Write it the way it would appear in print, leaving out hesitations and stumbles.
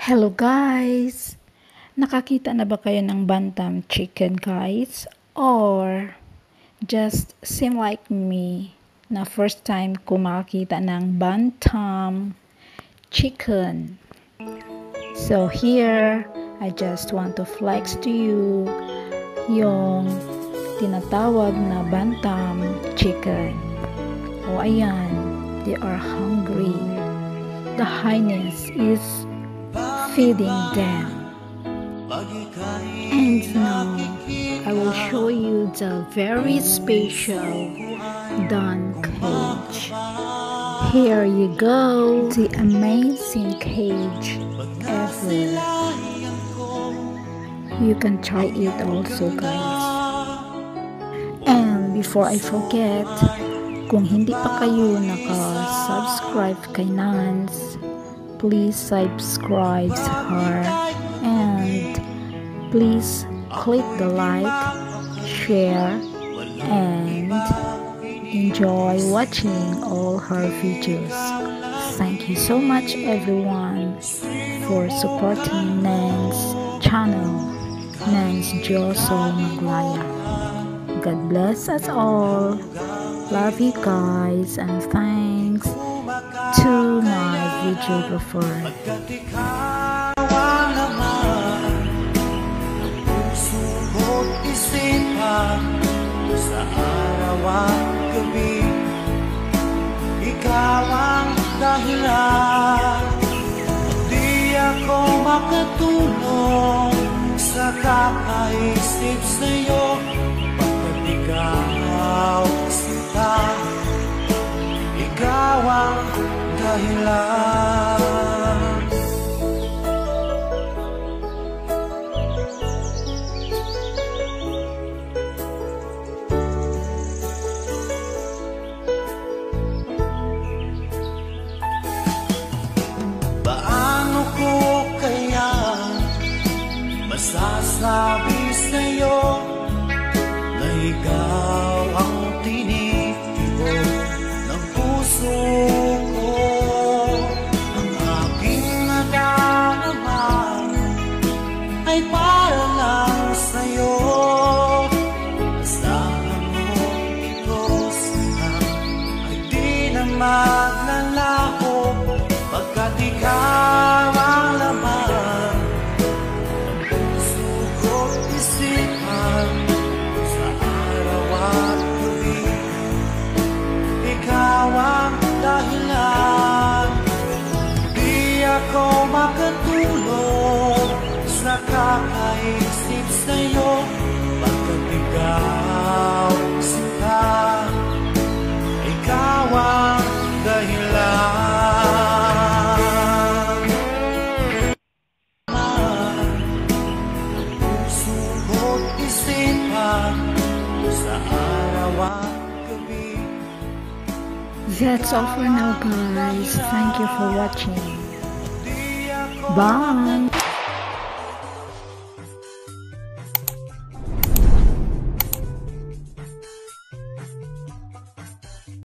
Hello guys! Nakakita na ba kayo ng bantam chicken guys? Or just seem like me na first time ko makakita ng bantam chicken. So here, I just want to flex to you yung tinatawag na bantam chicken. O ayan, they are hungry. The highness is feeding them. And now I will show you the very special Dawn cage. Here you go, the amazing cage ever. You can try it also guys. And before I forget, kung hindi pa kayo naka-subscribe kay Nance, please subscribe her and please click the like, share, and enjoy watching all her videos. Thank you so much everyone for supporting Nance channel, Nance Joso Maglaya. God bless us all. Love you guys and thanks to my videographer. Pagkat ikaw ang laman ng puso't isipan sa araw at gabi, ikaw ang dahilan. Di ako makatulong sa kakaisip sa'yo, pagkat ikaw sinta, ikaw ang dahilan. Paano ko kaya masasabi sa'yo na ikaw ang tinitibok ng puso ko? Ang aking nadarama ay para lang sa'yo. Asahan mo ito sana ay di na maglalaho, pagkat ikaw ang laman ng puso ko't isipan sa araw at gabi. Ikaw ang dahilan. Di ako makatulog sa kakaisip sa'yo, pagkat ikaw sinta, ikaw ang dahilan. Puso ko't isipan sa araw at gabi. That's all for now guys. Thank you for watching. Bye!